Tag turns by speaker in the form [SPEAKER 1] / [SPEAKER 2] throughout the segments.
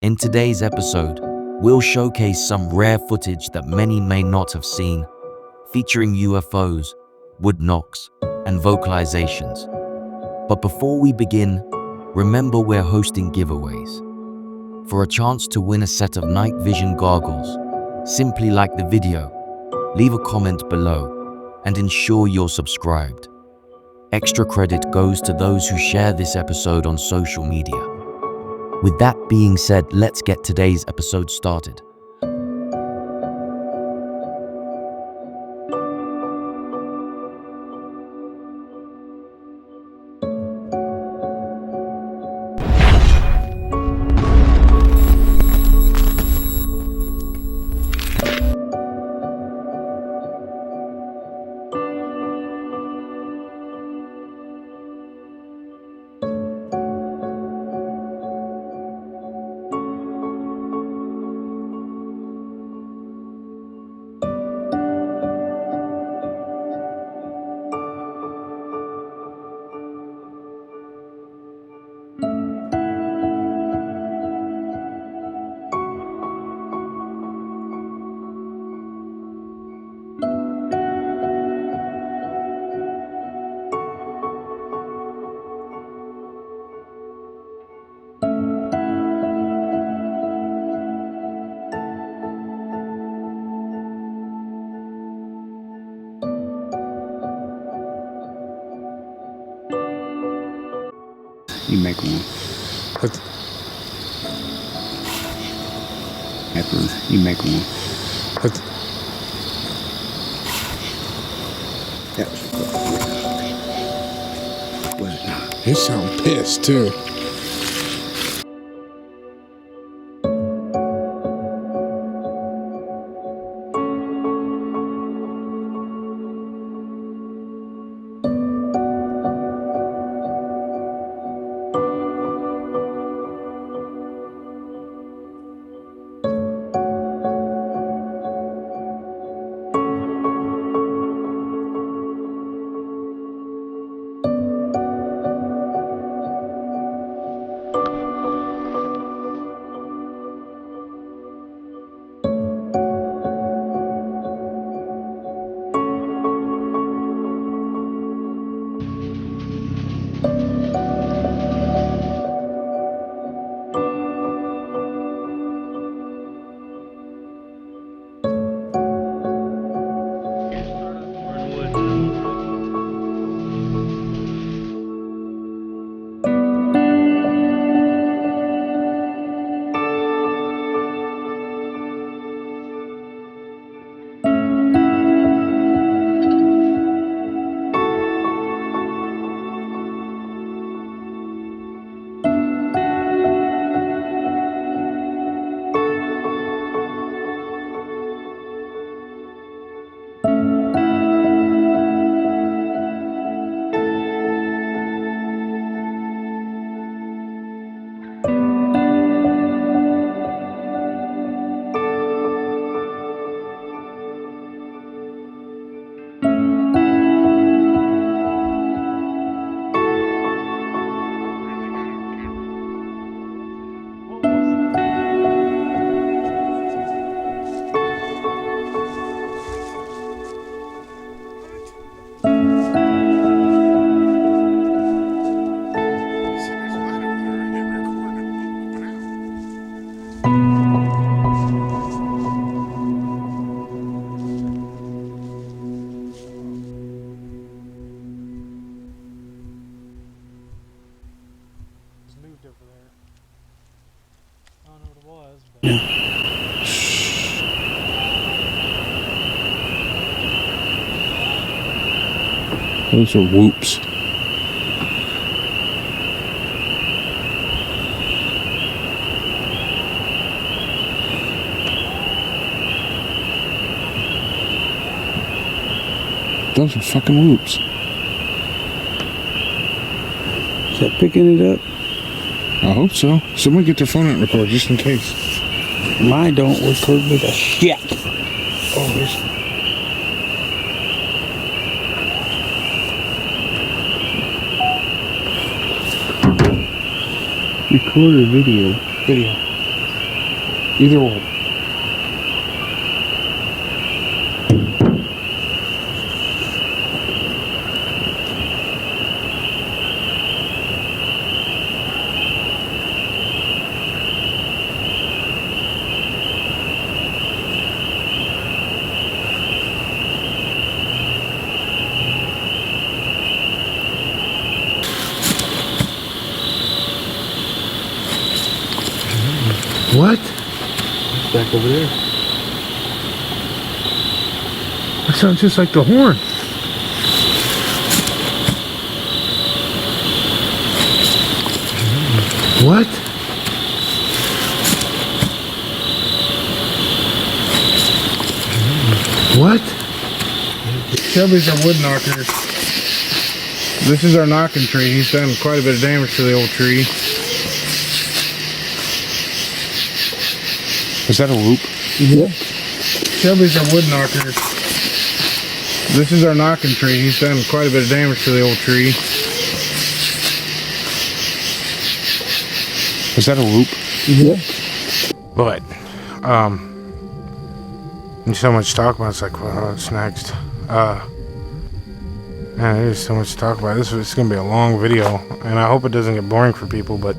[SPEAKER 1] In today's episode, we'll showcase some rare footage that many may not have seen, featuring UFOs, wood knocks, and vocalizations. But before we begin, remember we're hosting giveaways. For a chance to win a set of night vision goggles, simply like the video, leave a comment below, and ensure you're subscribed. Extra credit goes to those who share this episode on social media. With that being said, let's get today's episode started.
[SPEAKER 2] You make one.
[SPEAKER 3] What?
[SPEAKER 2] After you make one.
[SPEAKER 3] What?
[SPEAKER 2] That was good. Was it not?
[SPEAKER 3] You sound pissed too.
[SPEAKER 4] Moved over there. I don't know what it was, but
[SPEAKER 3] Those are whoops. Those are fucking whoops.
[SPEAKER 2] Is that picking it up?
[SPEAKER 3] I hope so. Someone get their phone out and record just in case.
[SPEAKER 2] Mine don't record with a shit. Oh, this. Record a video.
[SPEAKER 3] Video. Either way. What?
[SPEAKER 2] It's back over there.
[SPEAKER 3] That sounds just like the horn. What? What? Shelby's our wood knocker. This is our knocking tree. He's done quite a bit of damage to the old tree. Is that a loop?
[SPEAKER 2] Yeah.
[SPEAKER 3] Shelby's our wood knocker. This is our knocking tree. He's done quite a bit of damage to the old tree. Is that a loop?
[SPEAKER 2] Yeah.
[SPEAKER 3] But, there's so much to talk about. It's like, well, what's next? Man, there's so much to talk about. This is going to be a long video, and I hope it doesn't get boring for people, but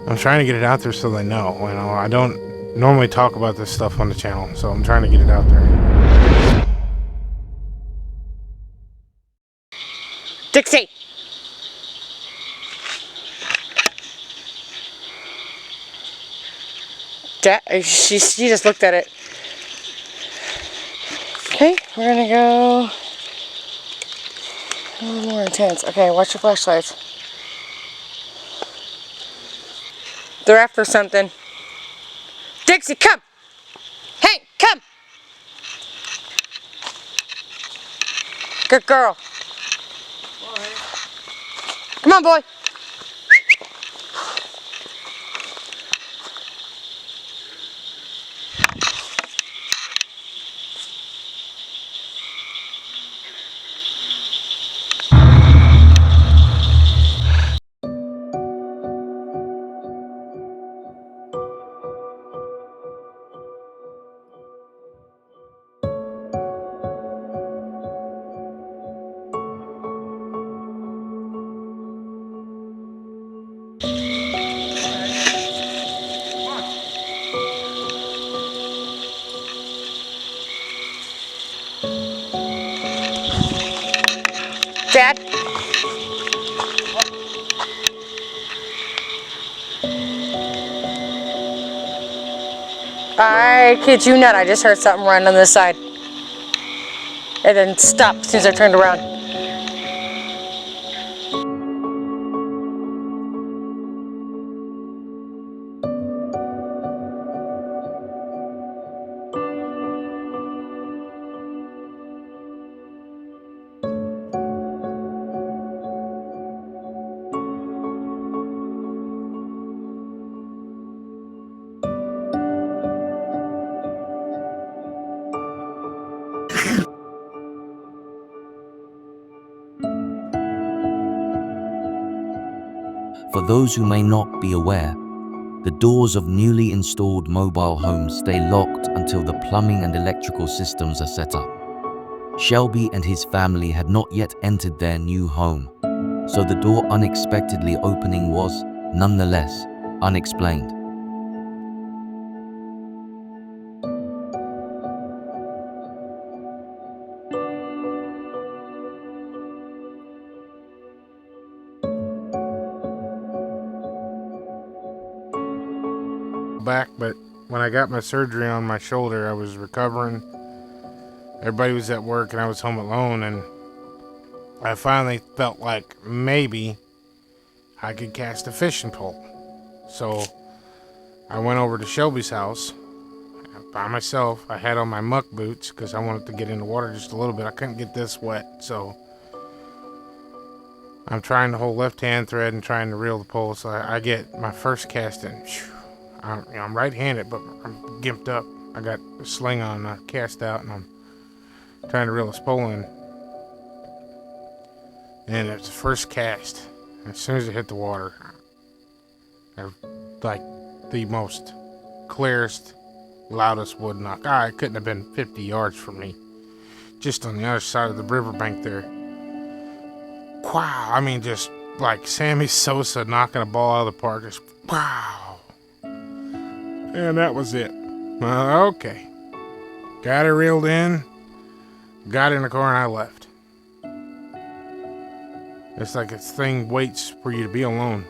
[SPEAKER 3] I'm trying to get it out there so they know. You know, I don't normally talk about this stuff on the channel, so I'm trying to get it out there.
[SPEAKER 5] Dixie! She just looked at it. Okay, we're gonna go a little more intense. Okay, watch your flashlights. They're after something. Dixie, come! Hank, come! Good girl. Come on, boy. Dad? I kid you not, I just heard something run on this side. It didn't stop as soon as I turned around.
[SPEAKER 1] For those who may not be aware, the doors of newly installed mobile homes stay locked until the plumbing and electrical systems are set up. Shelby and his family had not yet entered their new home, so the door unexpectedly opening was, nonetheless, unexplained.
[SPEAKER 3] Back, but when I got my surgery on my shoulder, I was recovering. Everybody was at work and I was home alone, and I finally felt like maybe I could cast a fishing pole. So I went over to Shelby's house by myself. I had on my muck boots because I wanted to get in the water just a little bit. I couldn't get this wet, so I'm trying to hold left hand thread and trying to reel the pole. So I get my first cast in. I'm right-handed, but I'm gimped up. I got a sling on, I cast out, and I'm trying to reel this pole in. And it's the first cast. As soon as it hit the water, like the most clearest, loudest wood knock. It couldn't have been 50 yards from me. Just on the other side of the riverbank there. Wow, I mean, just like Sammy Sosa knocking a ball out of the park. Just wow. And that was it. Okay. Got her reeled in. Got in the car and I left. It's like this thing waits for you to be alone.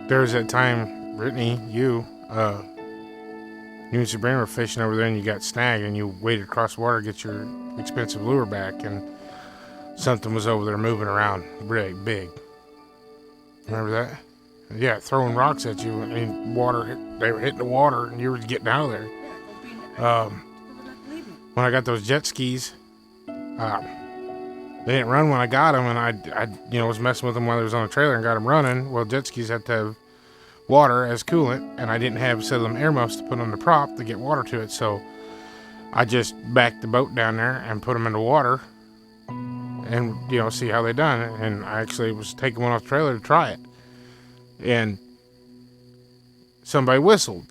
[SPEAKER 3] There was that time, Brittany, you and Sabrina were fishing over there and you got snagged and you waded across the water to get your expensive lure back and something was over there moving around really big. Remember that? Yeah, throwing rocks at you. I mean, they were hitting the water and you were getting out of there. When I got those jet skis, they didn't run when I got them, and I was messing with them while they was on the trailer and got them running. Well, jet skis have to have water as coolant, and I didn't have a set of them earmuffs to put on the prop to get water to it, so I just backed the boat down there and put them in the water and, see how they done. And I actually was taking one off the trailer to try it. And somebody whistled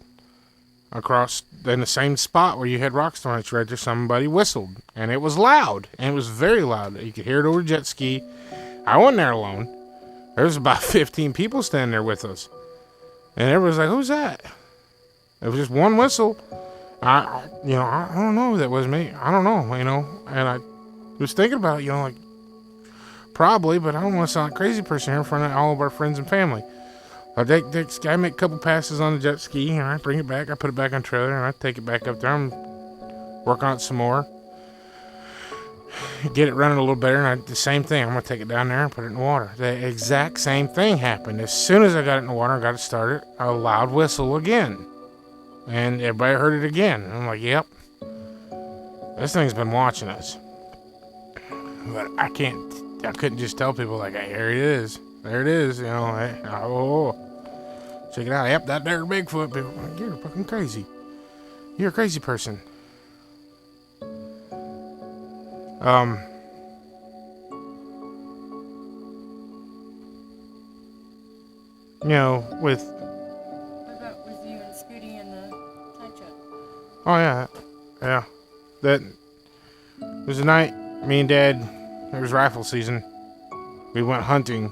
[SPEAKER 3] across in the same spot where you had rocks thrown at you right there. Somebody whistled, and it was loud, and it was very loud. You could hear it over the jet ski. I wasn't there alone. There was about 15 people standing there with us, and everybody's like, "Who's that?" It was just one whistle. I don't know if that was me. I don't know, And I was thinking about it, like probably, but I don't want to sound like a crazy person here in front of all of our friends and family. I make a couple passes on the jet ski, and I bring it back. I put it back on the trailer, and I take it back up there. I'm working on it some more. Get it running a little better, and the same thing. I'm going to take it down there and put it in the water. The exact same thing happened. As soon as I got it in the water and got it started, a loud whistle again. And everybody heard it again. And I'm like, yep. This thing's been watching us. But I couldn't just tell people, like, hey, here it is. There it is, hey, check it out. Yep, that there Bigfoot. People, you're fucking crazy. You're a crazy person. With...
[SPEAKER 5] What about with you and Scooty and the tie truck?
[SPEAKER 3] Oh, yeah. Yeah. That was the night, me and Dad, it was rifle season. We went hunting.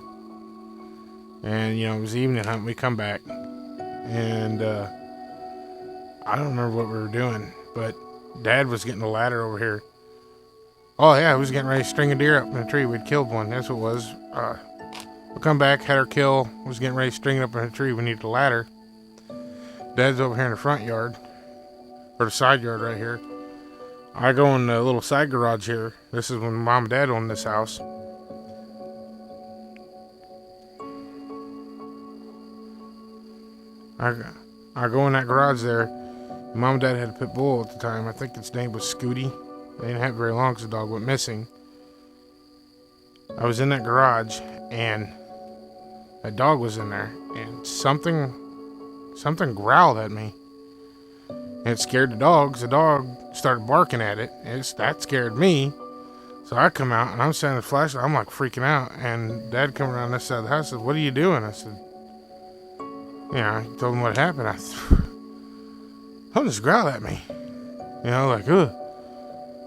[SPEAKER 3] And, it was evening hunt. We come back. And, I don't remember what we were doing. But Dad was getting a ladder over here. Oh, yeah, he was getting ready to string a deer up in a tree. We'd killed one. That's what it was. We come back, had our kill. Was getting ready to string it up in a tree. We needed a ladder. Dad's over here in the front yard. Or the side yard right here. I go in the little side garage here. This is when Mom and Dad owned this house. I go in that garage there. Mom and Dad had a pit bull at the time. I think its name was Scooty. They didn't have it very long because the dog went missing. I was in that garage and that dog was in there and something growled at me. And it scared the dog. The dog started barking at it. That scared me. So I come out and I'm standing with the flashlight. I'm like freaking out. And Dad come around this side of the house and said, "What are you doing?" I said, I told him what happened. Something just growled at me. Like, ugh.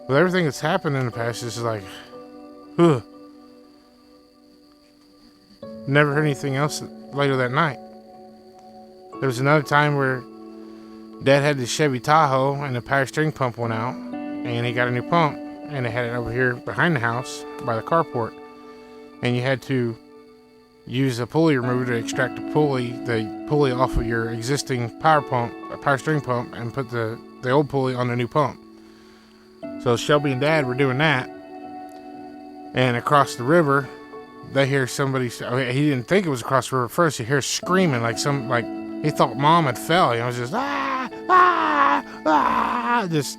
[SPEAKER 3] With everything that's happened in the past, it's like, ugh. Never heard anything else later that night. There was another time where Dad had the Chevy Tahoe and the power steering pump went out, and he got a new pump, and they had it over here behind the house by the carport, and you had to use a pulley remover to extract the pulley off of your existing power steering pump, and put the old pulley on the new pump. So Shelby and Dad were doing that, and across the river, they hear somebody. He didn't think it was across the river first. You hear screaming like he thought Mom had fell. It was just just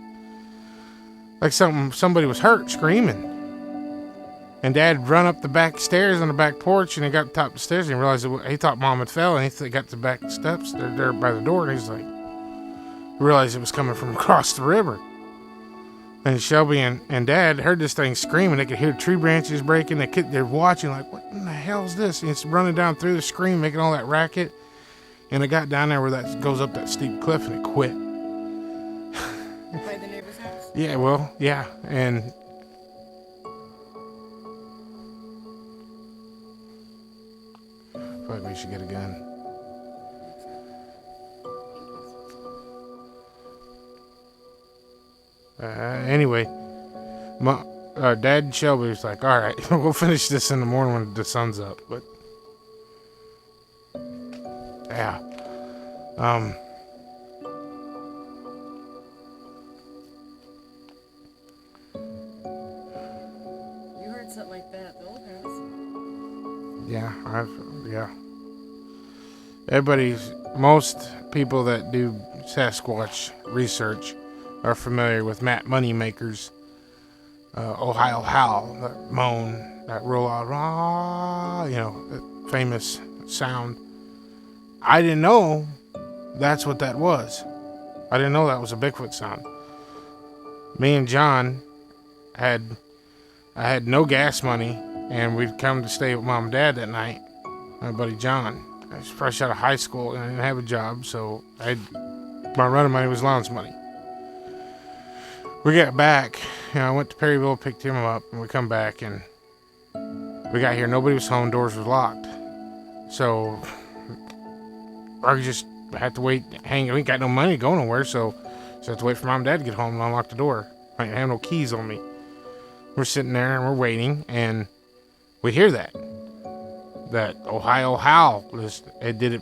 [SPEAKER 3] like somebody was hurt, screaming. And Dad run up the back stairs on the back porch, and he got to the top of the stairs, and he realized he thought Mom had fell, and he got to the back steps there by the door, and he's like, realized it was coming from across the river. And Shelby and Dad heard this thing screaming. They could hear tree branches breaking. They're watching like, what in the hell is this? And it's running down through the screen, making all that racket. And it got down there where that goes up that steep cliff, and it quit.
[SPEAKER 5] By the neighbor's house?
[SPEAKER 3] Yeah, well, yeah. And I feel like we should get a gun. Anyway, Dad and Shelby was like, all right, we'll finish this in the morning when the sun's up. But yeah,
[SPEAKER 5] You heard something like that at the old house.
[SPEAKER 3] yeah. Most people that do Sasquatch research are familiar with Matt Moneymaker's Ohio Howl, that moan, that roll out, rah, that famous sound. I didn't know that's what that was. I didn't know that was a Bigfoot sound. Me and John I had no gas money, and we'd come to stay with Mom and Dad that night. My buddy John, I was fresh out of high school and I didn't have a job, so my running money was allowance money. We got back, I went to Perryville, picked him up, and we come back, and we got here. Nobody was home, doors were locked. So I just had to wait, we ain't got no money to go nowhere, so I had to wait for Mom and Dad to get home and unlock the door. I didn't have no keys on me. We're sitting there and we're waiting, and we hear that Ohio Howl. It did it.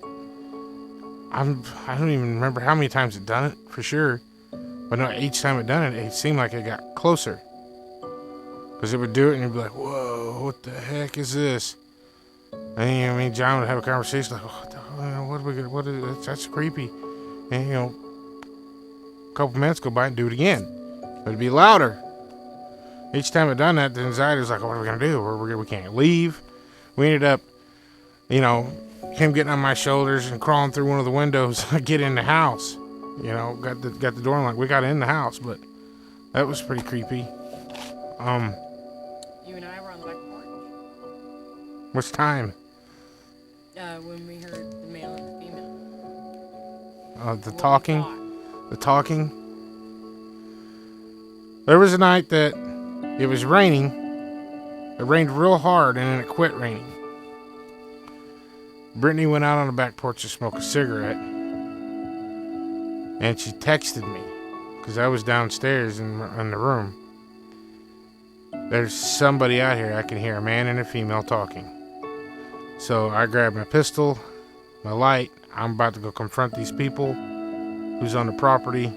[SPEAKER 3] I don't even remember how many times it done it for sure. But no, each time it done it, it seemed like it got closer. Because it would do it, and you'd be like, whoa, what the heck is this? And me and John would have a conversation like, what is this? That's creepy. And, a couple minutes go by and do it again. But it'd be louder. Each time it done that, the anxiety was like, what are we going to do? We can't leave. We ended up, him getting on my shoulders and crawling through one of the windows, get in the house. Got the door unlocked. We got in the house, but that was pretty creepy.
[SPEAKER 5] You and I were on the back porch.
[SPEAKER 3] What's time?
[SPEAKER 5] When we heard the male and the female.
[SPEAKER 3] The talking. There was a night that it was raining. It rained real hard, and then it quit raining. Brittany went out on the back porch to smoke a cigarette. And she texted me, because I was downstairs in the room. There's somebody out here. I can hear a man and a female talking. So I grabbed my pistol, my light. I'm about to go confront these people who's on the property.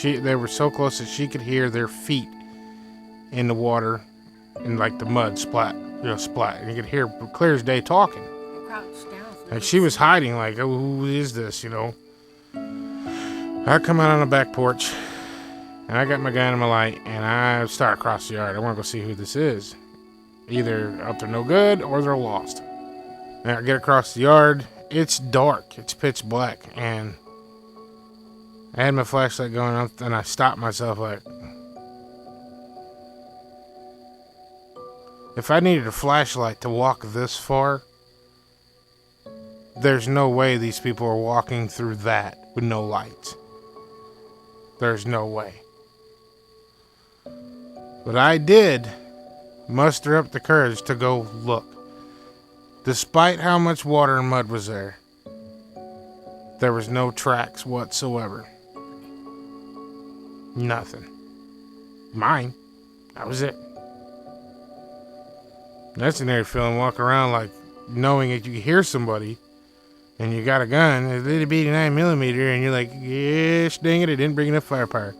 [SPEAKER 3] They were so close that she could hear their feet in the water, in like the mud splat. And you could hear clear as day talking.
[SPEAKER 5] Crouched down.
[SPEAKER 3] And she was hiding, like, oh, who is this, I come out on the back porch, and I got my gun and my light, and I start across the yard. I want to go see who this is. Either up to no good, or they're lost. And I get across the yard. It's dark. It's pitch black, and I had my flashlight going on, and I stopped myself like, if I needed a flashlight to walk this far, there's no way these people are walking through that with no lights. There's no way. But I did muster up the courage to go look. Despite how much water and mud was there was no tracks whatsoever. Nothing. Mine. That was it. That's an eerie feeling, walking around like knowing that you can hear somebody and you got a gun, a little bitty 9mm, and you're like, yes, dang it, I didn't bring enough firepower.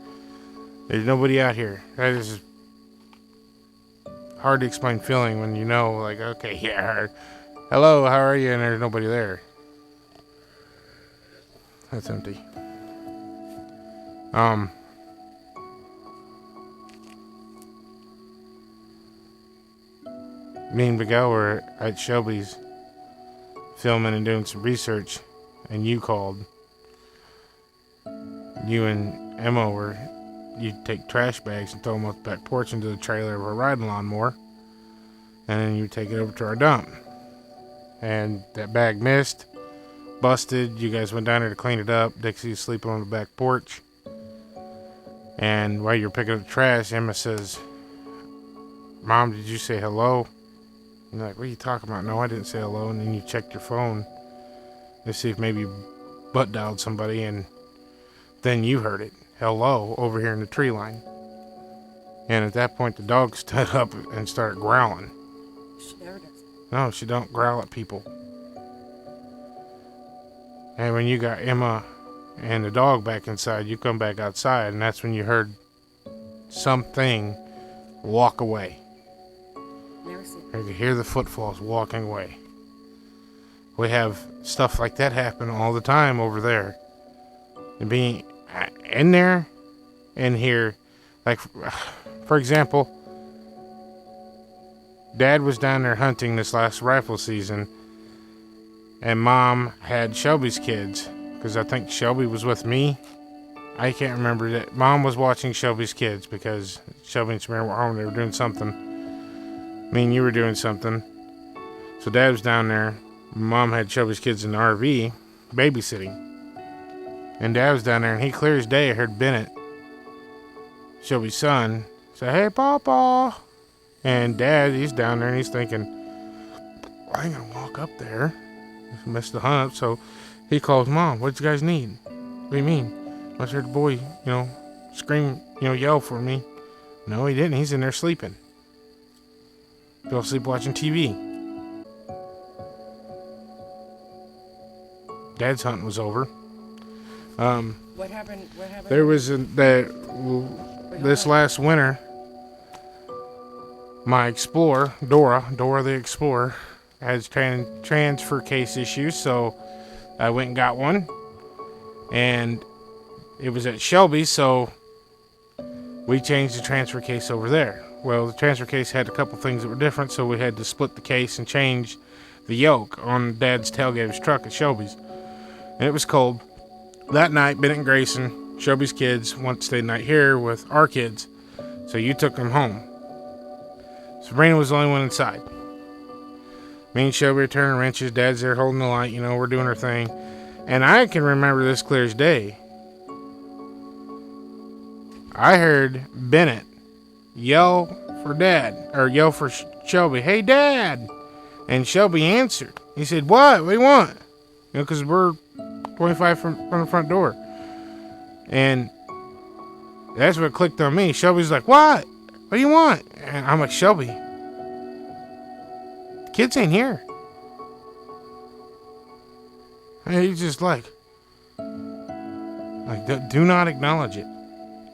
[SPEAKER 3] There's nobody out here. That is hard to explain feeling when like, okay, yeah, hello, how are you? And there's nobody there. That's empty. Me and Miguel were at Shelby's filming and doing some research, and you called. You and Emma were you take trash bags and throw them off the back porch into the trailer of a riding lawnmower, and then you take it over to our dump. And that bag missed, busted. You guys went down there to clean it up. Dixie's sleeping on the back porch. And while you're picking up the trash, Emma says, "Mom, did you say hello?" And you're like, "What are you talking about?" "No, I didn't say hello." And then you checked your phone to see if maybe you butt dialed somebody, and then you heard it. "Hello," over here in the tree line. And at that point, the dog stood up and started growling.
[SPEAKER 5] She never does.
[SPEAKER 3] No, she don't growl at people. And when you got Emma and the dog back inside, you come back outside, and that's when you heard something walk away.
[SPEAKER 5] Never seen
[SPEAKER 3] You could hear the footfalls walking away. We have stuff like that happen all the time over there. And being in there and here, like, for example, Dad was down there hunting this last rifle season, and Mom had Shelby's kids, because I think Shelby was with me. I can't remember that. Mom was watching Shelby's kids because Shelby and Samara were home. They were doing something. Me and you were doing something. So Dad was down there. Mom had Shelby's kids in the RV babysitting. And Dad was down there, and he clear as day heard Bennett, Shelby's son, say, "Hey, Papa." And Dad, he's down there, and he's thinking, "I ain't gonna walk up there. Missed the hunt up." So he calls Mom. "What you guys need?" "What do you mean?" "I heard the boy, scream, yell for me." "No, he didn't. He's in there sleeping. Fell asleep watching TV." Dad's hunting was over.
[SPEAKER 5] What happened?
[SPEAKER 3] There was this last winter, my Explorer, Dora the Explorer, has transfer case issues, so I went and got one, and it was at Shelby, so we changed the transfer case over there. Well, the transfer case had a couple things that were different, so we had to split the case and change the yoke on Dad's tailgate of his truck at Shelby's. And it was cold. That night, Bennett and Grayson, Shelby's kids, wanted to stay the night here with our kids, so you took them home. Sabrina was the only one inside. Me and Shelby are turning wrenches. Dad's there holding the light. We're doing our thing. And I can remember this clear as day. I heard Bennett yell for Dad, or yell for Shelby, "Hey, Dad!" And Shelby answered. He said, "What? What do you want?" Because we're 25 from the front door. And that's what clicked on me. Shelby's like, "What? What do you want?" And I'm like, "Shelby, kids ain't here." And he's just like, do not acknowledge it.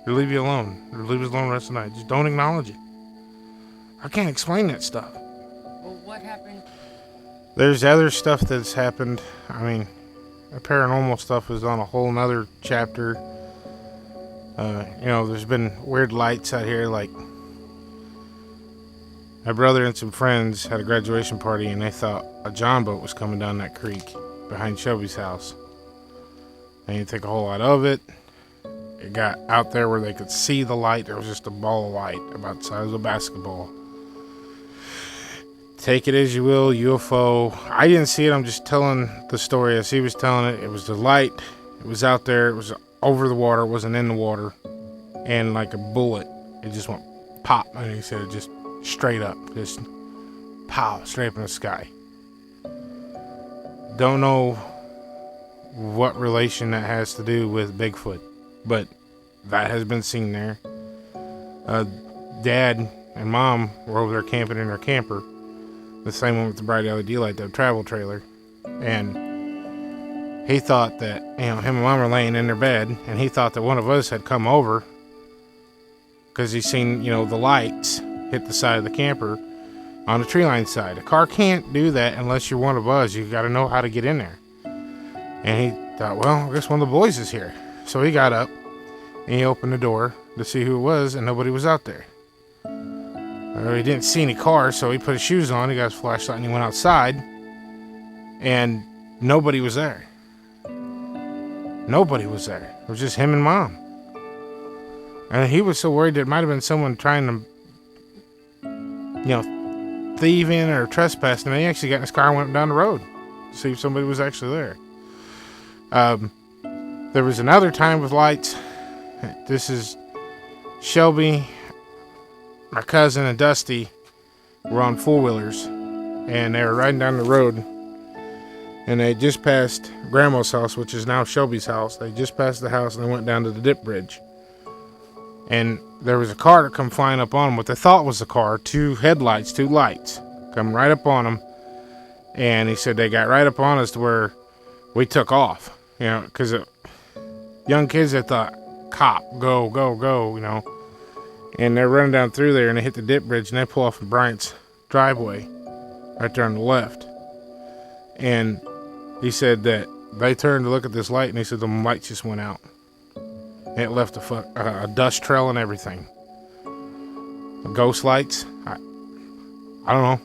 [SPEAKER 3] Or leave you alone. Or leave us alone the rest of the night. Just don't acknowledge it. I can't explain that stuff.
[SPEAKER 5] Well, what happened?
[SPEAKER 3] There's other stuff that's happened. I mean, the paranormal stuff is on a whole nother chapter. There's been weird lights out here. Like, my brother and some friends had a graduation party, and they thought a John boat was coming down that creek behind Shelby's house. They didn't think a whole lot of it. It got out there where they could see the light. There was just a ball of light about the size of a basketball. Take it as you will, UFO. I didn't see it. I'm just telling the story as he was telling it. It was the light. It was out there. It was over the water. It wasn't in the water. And like a bullet, it just went pop. And he said it just straight up. Just pow, straight up in the sky. Don't know what relation that has to do with Bigfoot, but that has been seen there. Dad and Mom were over there camping in their camper. The same one with the bright LED light, that travel trailer. And he thought that, him and Mom were laying in their bed, and he thought that one of us had come over because he seen, the lights hit the side of the camper on the tree line side. A car can't do that unless you're one of us. You got to know how to get in there. And he thought, well, I guess one of the boys is here. So he got up and he opened the door to see who it was, and nobody was out there. He didn't see any cars, so he put his shoes on, he got his flashlight, and he went outside, and nobody was there. Nobody was there. It was just him and Mom. And he was so worried that it might have been someone trying to, thieving or trespassing. And he actually got in his car and went down the road to see if somebody was actually there. There was another time with lights. This is Shelby, my cousin, and Dusty were on four-wheelers, and they were riding down the road, and they just passed Grandma's house, which is now Shelby's house. They just passed the house, and they went down to the dip bridge. And there was a car that come flying up on them, what they thought was a car, two lights, come right up on them. And he said they got right up on us to where we took off, because young kids, they thought, cop, go, go, go, And they're running down through there, and they hit the dip bridge, and they pull off in Bryant's driveway right there on the left. And he said that they turned to look at this light, and he said the light just went out. And it left a dust trail and everything. Ghost lights. I don't know.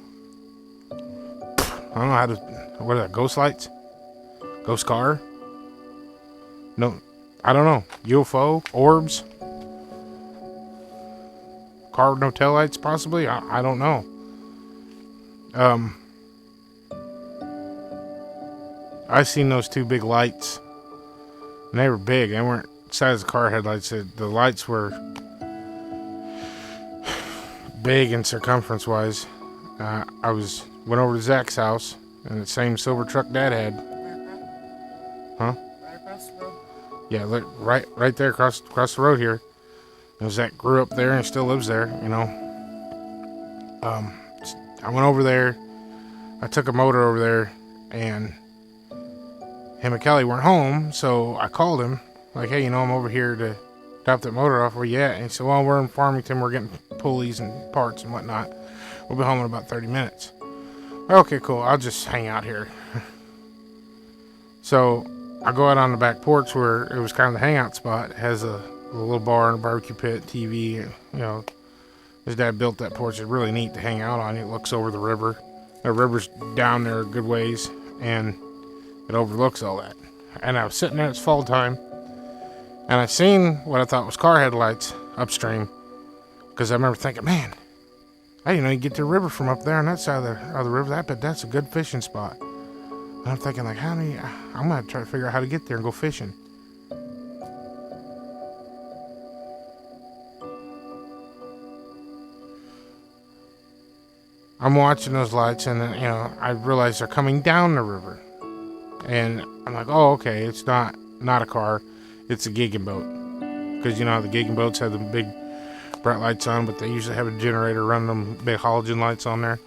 [SPEAKER 3] I don't know how to. What are that? Ghost lights? Ghost car? No, I don't know. UFO? Orbs? Car with no taillights, possibly? I don't know. I seen those two big lights, and they were big. They weren't the size of car headlights. The lights were big in circumference-wise. I went over to Zach's house, and the same silver truck Dad had. Huh?
[SPEAKER 5] Right across the road.
[SPEAKER 3] Yeah, look, right there across the road here. Zach grew up there and still lives there, I went over there. I took a motor over there, and him and Kelly weren't home, so I called him, like, hey, I'm over here to drop that motor off. Where you at? And he said, well, we're in Farmington. We're getting pulleys and parts and whatnot. We'll be home in about 30 minutes. Okay, cool. I'll just hang out here. So I go out on the back porch where it was kind of the hangout spot. It has a little bar and a barbecue pit, TV. His dad built that porch. It's really neat to hang out on. It looks over the river. The river's down there a good ways, and it overlooks all that. And I was sitting there, it's fall time, and I seen what I thought was car headlights upstream, because I remember thinking, man, I didn't know you could get to the river from up there on that side of the river. That's a good fishing spot. And I'm thinking, like, I'm going to try to figure out how to get there and go fishing. I'm watching those lights, and then, I realize they're coming down the river. And I'm like, oh, okay, it's not a car, it's a gigging boat. Because, the gigging boats have the big bright lights on, but they usually have a generator running them big halogen lights on there.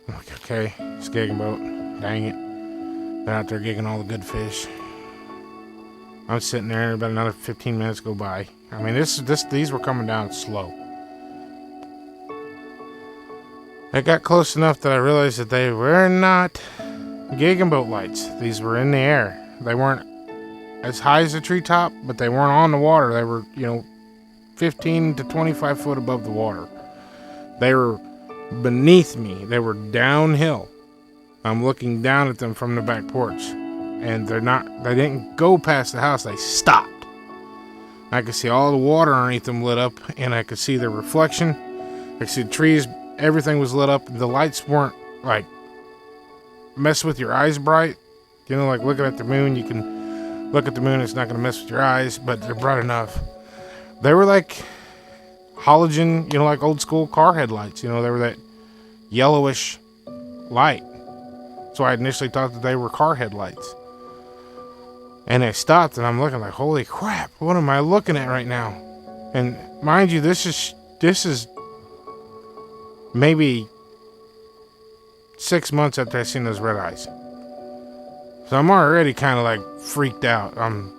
[SPEAKER 3] I'm like, okay, it's a gigging boat. Dang it. They're out there gigging all the good fish. I'm sitting there, about another 15 minutes go by. I mean, these were coming down slow. I got close enough that I realized that they were not gigging boat lights. These were in the air. They weren't as high as the treetop, but they weren't on the water. They were, 15 to 25 foot above the water. They were beneath me. They were downhill. I'm looking down at them from the back porch, and they didn't go past the house. They stopped. I could see all the water underneath them lit up, and I could see the reflection. I could see the trees. Everything was lit up. The lights weren't like mess with your eyes bright. Like looking at the moon, you can look at the moon, it's not going to mess with your eyes, but they're bright enough. They were like halogen, like old school car headlights. They were that yellowish light. So I initially thought that they were car headlights. And they stopped, and I'm looking like, holy crap, what am I looking at right now? And mind you, this is maybe 6 months after I seen those red eyes. So I'm already kind of like freaked out. I'm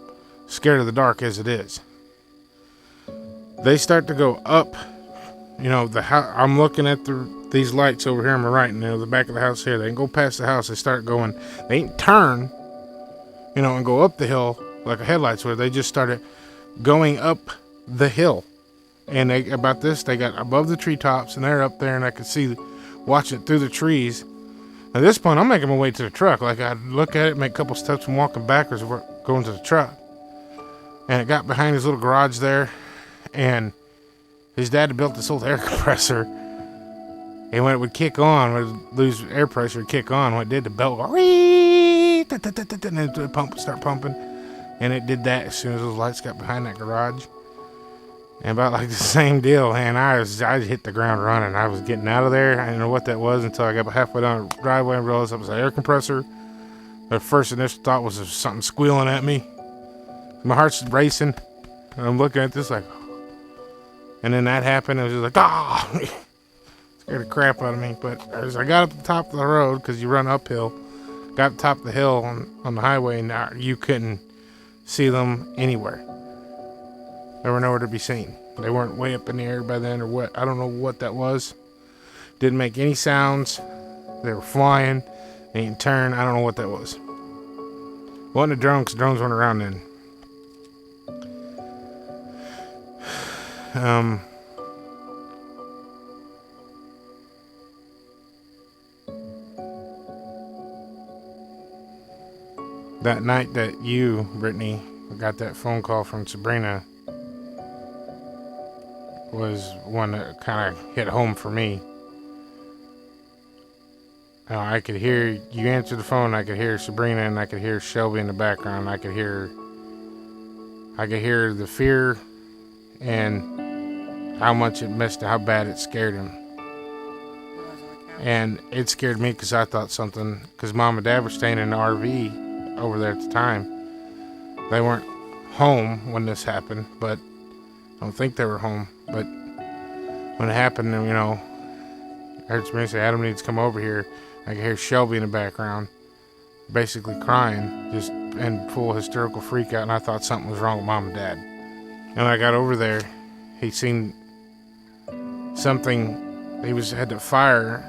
[SPEAKER 3] scared of the dark as it is. They start to go up. I'm looking at these lights over here on my right, and the back of the house here. They can go past the house. They start going. They ain't turn, and go up the hill like a headlights would. They just started going up the hill. And they got above the treetops, and they're up there, and I could watch it through the trees. At this point, I'm making my way to the truck. Like, I'd look at it, make a couple steps, and walking backwards, going to the truck. And it got behind his little garage there, and his dad had built this old air compressor, and when it would kick on, when it would lose air pressure, it'd kick on. What it did, the belt would go, and the pump would start pumping, and it did that as soon as those lights got behind that garage. And about like the same deal, and I hit the ground running. I was getting out of there. I didn't know what that was until I got halfway down the driveway and realized it was an air compressor. The first initial thought was there's something squealing at me. My heart's racing, and I'm looking at this like, and then that happened. It was just like, ah, scared the crap out of me. But as I got up the top of the road, because you run uphill, got up the top of the hill on the highway, and you couldn't see them anywhere. They were nowhere to be seen. They weren't way up in the air by then or what. I don't know what that was. Didn't make any sounds. They were flying. They didn't turn. I don't know what that was. Wasn't a drone because drones weren't around then. That night that you, Brittany, got that phone call from Sabrina was one that kind of hit home for me. I could hear you answer the phone. I could hear Sabrina, and I could hear Shelby in the background. I could hear the fear and how much it missed, how bad it scared him. And it scared me because I thought something, because Mom and Dad were staying in the RV over there at the time. They weren't home when this happened, but I don't think they were home. But when it happened, you know, I heard somebody say, Adam needs to come over here. I could hear Shelby in the background, basically crying, just in full hysterical freak out, and I thought something was wrong with Mom and Dad. And when I got over there, he seen something. He had the fire,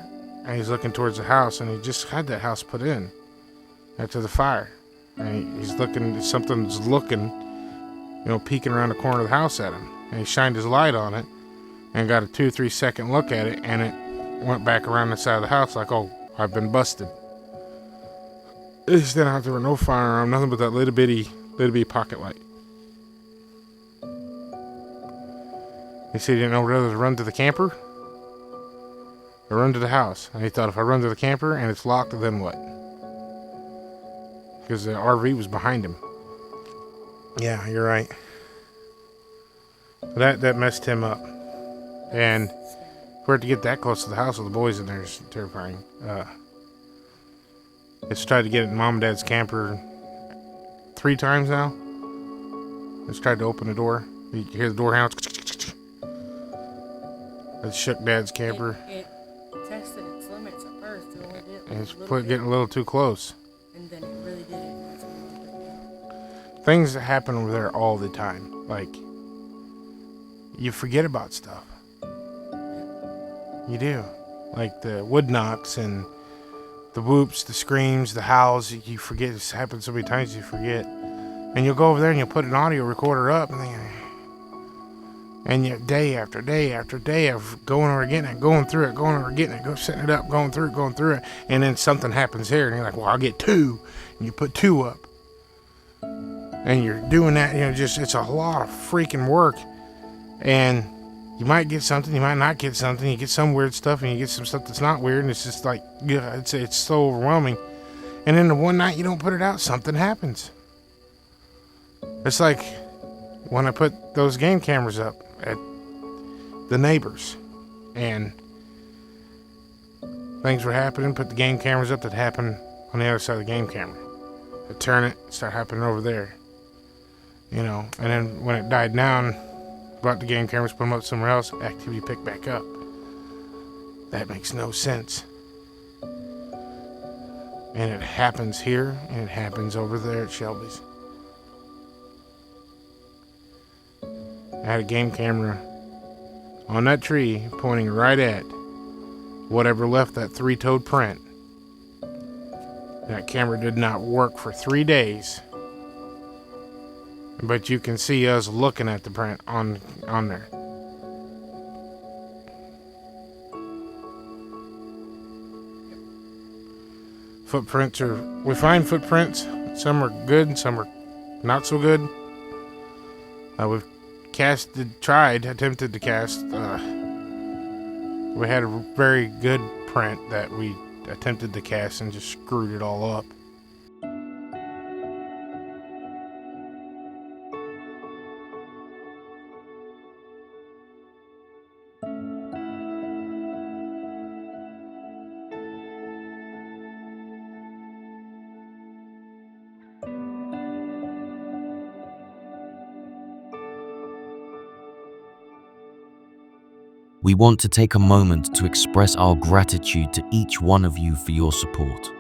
[SPEAKER 3] and he's looking towards the house, and he just had that house put in after the fire. And he's looking, something's looking, you know, peeking around the corner of the house at him. And he shined his light on it and got a 2-3 second look at it, and it went back around the side of the house like, oh, I've been busted. This out there were no firearm, nothing but that little bitty pocket light. He said he didn't know whether to run to the camper or run to the house. And he thought, if I run to the camper and it's locked, then what? Because the RV was behind him. Yeah, you're right. That messed him up. And for it to get that close to the house with the boys in there is terrifying. It's tried to get in Mom and Dad's camper 3 times now. It's tried to open the door. You can hear the door hounds. It shook Dad's camper.
[SPEAKER 5] It tested its limits at first. It only did
[SPEAKER 3] It's getting a little too close.
[SPEAKER 5] And then it really did it.
[SPEAKER 3] Things that happen over there all the time. Like, you forget about stuff. You do. Like the wood knocks and the whoops, the screams, the howls. You forget. It's happened so many times you forget. And you'll go over there and you'll put an audio recorder up, and you day after day after day of going over getting it, going through it, going over getting it, setting it up, going through it, and then something happens here, and you're like, well, I'll get 2, and you put 2 up, and you're doing that. You know, just it's a lot of freaking work, and you might get something, you might not get something. You get some weird stuff, and you get some stuff that's not weird, and it's just like, yeah, it's so overwhelming. And then the one night you don't put it out, something happens. It's like when I put those game cameras up at the neighbors, and things were happening. Put the game cameras up that happened on the other side of the game camera. I turn it, start happening over there. You know, and then when it died down, brought the game cameras, put them up somewhere else, activity picked back up. That makes no sense. And it happens here, and it happens over there at Shelby's. I had a game camera on that tree pointing right at whatever left that 3-toed print. That camera did not work for 3 days. But you can see us looking at the print on there. Footprints we find footprints. Some are good, some are not so good. We've attempted to cast. We had a very good print that we attempted to cast and just screwed it all up.
[SPEAKER 1] We want to take a moment to express our gratitude to each one of you for your support.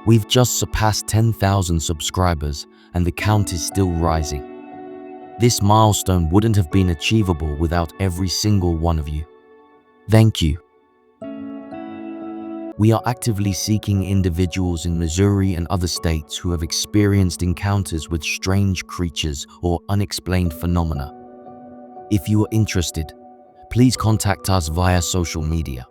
[SPEAKER 1] We've just surpassed 10,000 subscribers and the count is still rising. This milestone wouldn't have been achievable without every single one of you. Thank you. We are actively seeking individuals in Missouri and other states who have experienced encounters with strange creatures or unexplained phenomena. If you are interested, please contact us via social media.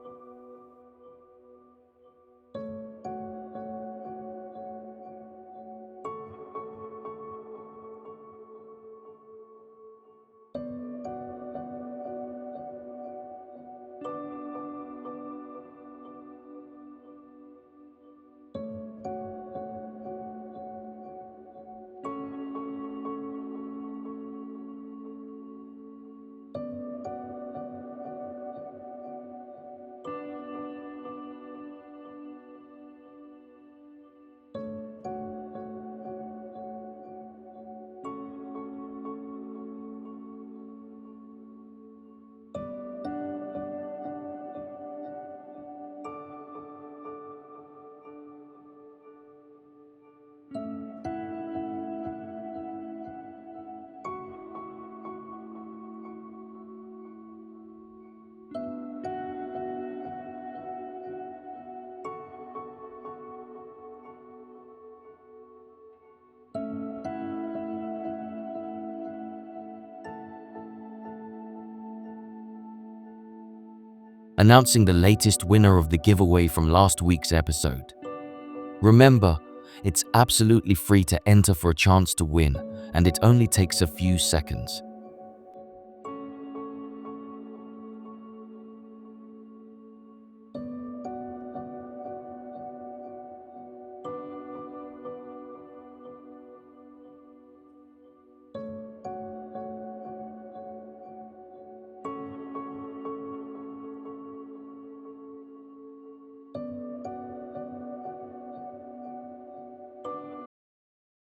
[SPEAKER 1] Announcing the latest winner of the giveaway from last week's episode. Remember, it's absolutely free to enter for a chance to win, and it only takes a few seconds.